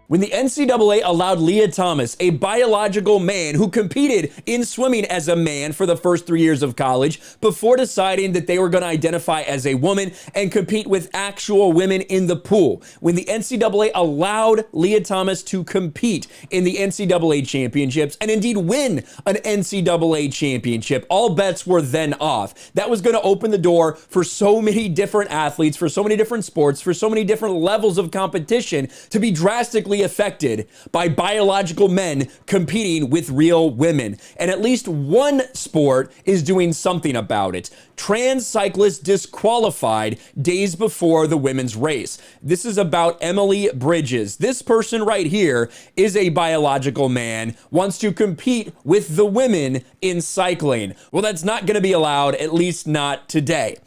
When the NCAA allowed Leah Thomas, a biological man who competed in swimming as a man for the first 3 years of college, before deciding that they were going to identify as a woman and compete with actual women in the pool. When the NCAA allowed Leah Thomas to compete in the NCAA championships and indeed win an NCAA championship, all bets were then off. That was going to open the door for so many different athletes, for so many different sports, for so many different levels of competition to be drastically affected by biological men competing with real women. And at least one sport is doing something about it. Trans cyclists disqualified days before the women's race. This is about Emily Bridges. This person right here is a biological man, wants to compete with the women in cycling. Well, that's not going to be allowed, at least not today.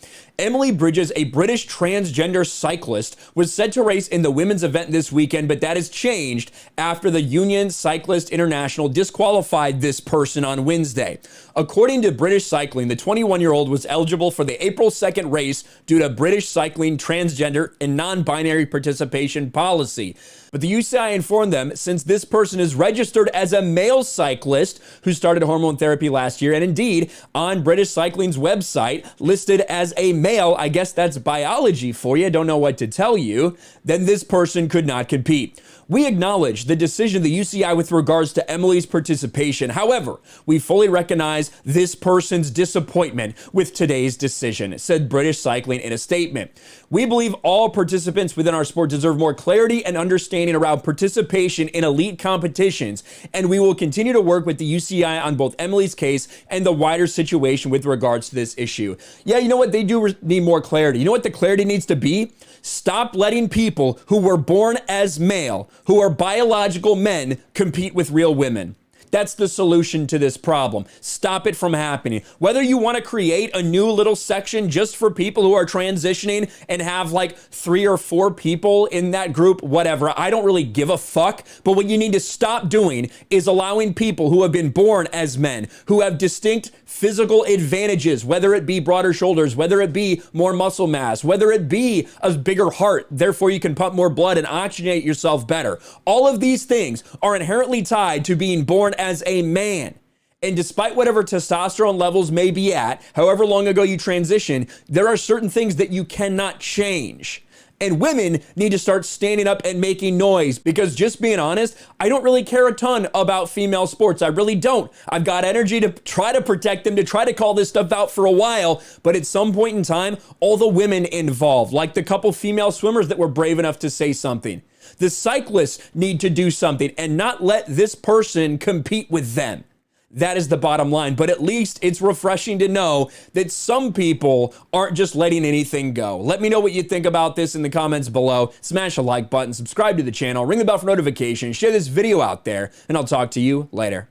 Emily Bridges, a British transgender cyclist, was set to race in the women's event this weekend, but that has changed after the Union Cyclist International disqualified this person on Wednesday. According to British Cycling, the 21-year-old was eligible for the April 2nd race due to British Cycling transgender and non-binary participation policy. But the UCI informed them, since this person is registered as a male cyclist who started hormone therapy last year, and indeed on British Cycling's website listed as a male, I guess that's biology for you, don't know what to tell you, then this person could not compete. We acknowledge the decision of the UCI with regards to Emily's participation. However, we fully recognize this person's disappointment with today's decision, said British Cycling in a statement. We believe all participants within our sport deserve more clarity and understanding around participation in elite competitions, and we will continue to work with the UCI on both Emily's case and the wider situation with regards to this issue. Yeah, you know what? They do need more clarity. You know what the clarity needs to be? Stop letting people who were born as male, who are biological men, compete with real women. That's the solution to this problem. Stop it from happening. Whether you want to create a new little section just for people who are transitioning and have like 3 or 4 people in that group, whatever, I don't really give a fuck. But what you need to stop doing is allowing people who have been born as men, who have distinct physical advantages, whether it be broader shoulders, whether it be more muscle mass, whether it be a bigger heart, therefore you can pump more blood and oxygenate yourself better. All of these things are inherently tied to being born as a man. And despite whatever testosterone levels may be at, however long ago you transition, there are certain things that you cannot change. And women need to start standing up and making noise, because just being honest, I don't really care a ton about female sports. I really don't. I've got energy to try to protect them, to try to call this stuff out for a while. But at some point in time, all the women involved, like the couple female swimmers that were brave enough to say something, the cyclists need to do something and not let this person compete with them. That is the bottom line. But at least it's refreshing to know that some people aren't just letting anything go. Let me know what you think about this in the comments below. Smash a like button, subscribe to the channel, ring the bell for notifications, share this video out there, and I'll talk to you later.